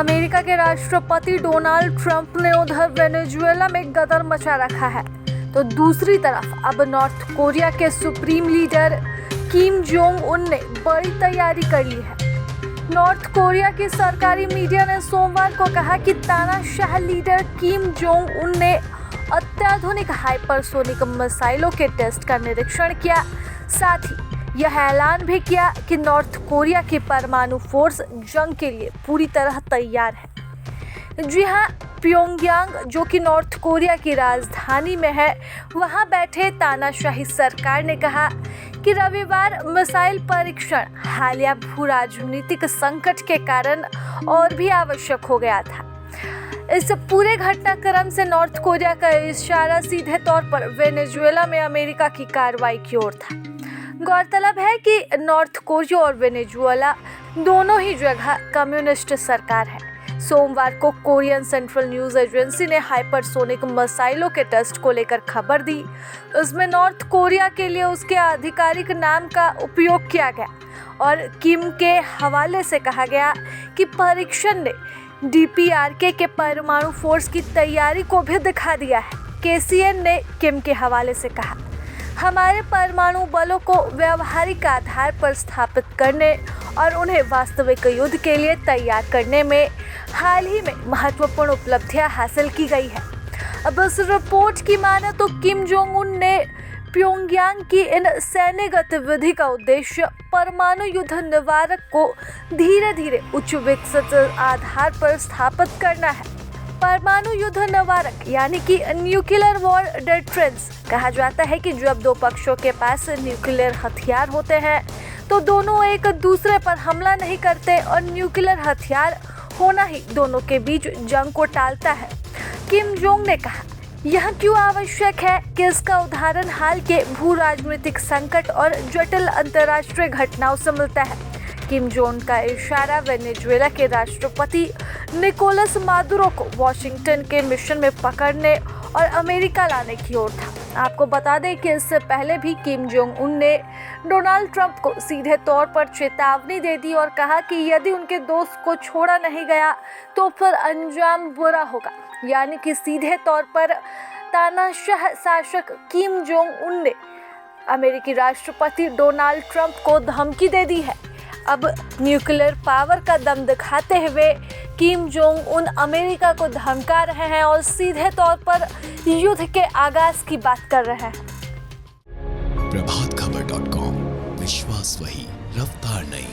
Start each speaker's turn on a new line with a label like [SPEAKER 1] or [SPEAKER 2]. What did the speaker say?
[SPEAKER 1] America के राष्ट्रपति Donald Trump ने उधर वेनेजुएला में गदर मचा रखा है, तो दूसरी तरफ अब नॉर्थ कोरिया के supreme leader Kim Jong Un ने बड़ी तैयारी कर ली है। नॉर्थ कोरिया की सरकारी मीडिया ने सोमवार को कहा कि तानाशाह लीडर किम जोंग उन ने अत्याधुनिक हाइपरसोनिक मिसाइलों के टेस्ट का निरीक्षण किया। साथ ही यह ऐलान भी किया कि नॉर्थ कोरिया की परमाणु फोर्स जंग के लिए पूरी तरह तैयार है। जी हां, प्योंगयांग जो कि नॉर्थ कोरिया की राजधानी में है, वहां बैठे तानाशाही सरकार ने कहा कि रविवार मिसाइल परीक्षण हालिया भू राजनीतिक संकट के कारण और भी आवश्यक हो गया था। इस पूरे घटनाक्रम से नॉर्थ कोरिया का इशारा सीधे तौर पर वेनेजुएला में अमेरिका की कार्रवाई की ओर था। गौरतलब है कि नॉर्थ कोरिया और वेनेजुएला दोनों ही जगह कम्युनिस्ट सरकार है। सोमवार को कोरियन सेंट्रल न्यूज एजेंसी ने हाइपरसोनिक मिसाइलों के टेस्ट को लेकर खबर दी। इसमें नॉर्थ कोरिया के लिए उसके आधिकारिक नाम का उपयोग किया गया और किम के हवाले से कहा गया कि परीक्षण ने डीपीआरके के परमाणु फोर्स की तैयारी को भी दिखा दिया है। केसीएन ने किम के हवाले से कहा, हमारे परमाणु बलों को व्यवहारिक आधार पर स्थापित करने और उन्हें वास्तविक युद्ध के लिए तैयार करने में हाल ही में महत्वपूर्ण उपलब्धियां हासिल की गई है। अब इस रिपोर्ट की माने तो किम जोंग उन ने प्योंगयांग की इन सैन्य गतिविधि का उद्देश्य परमाणु युद्ध निवारक को धीरे धीरे उच्च विकसित आधार पर स्थापित करना है। परमाणु युद्ध निवारक यानी कि न्यूक्लियर वॉर डेटरेंस कहा जाता है कि जब दो पक्षों के पास न्यूक्लियर हथियार होते हैं तो दोनों एक दूसरे पर हमला नहीं करते और न्यूक्लियर हथियार होना ही दोनों के बीच जंग को टालता है। किम जोंग ने कहा, यह क्यों आवश्यक है कि इसका उदाहरण हाल के भू राजनीतिक संकट और जटिल अंतर्राष्ट्रीय घटनाओं से मिलता है। किम जोंग का इशारा वेनेजुएला के राष्ट्रपति निकोलस मादुरो को वॉशिंगटन के मिशन में पकड़ने और अमेरिका लाने की ओर था। आपको बता दें कि इससे पहले भी किम जोंग उन ने डोनाल्ड ट्रंप को सीधे तौर पर चेतावनी दे दी और कहा कि यदि उनके दोस्त को छोड़ा नहीं गया तो फिर अंजाम बुरा होगा। यानी कि सीधे तौर पर तानाशाह शासक किम जोंग उन ने अमेरिकी राष्ट्रपति डोनाल्ड ट्रंप को धमकी दे दी है। अब न्यूक्लियर पावर का दम दिखाते हुए किम जोंग उन अमेरिका को धमका रहे हैं और सीधे तौर पर युद्ध के आगाज की बात कर रहे हैं।
[SPEAKER 2] प्रभातखबर.com, विश्वास वही, रफ्तार नहीं।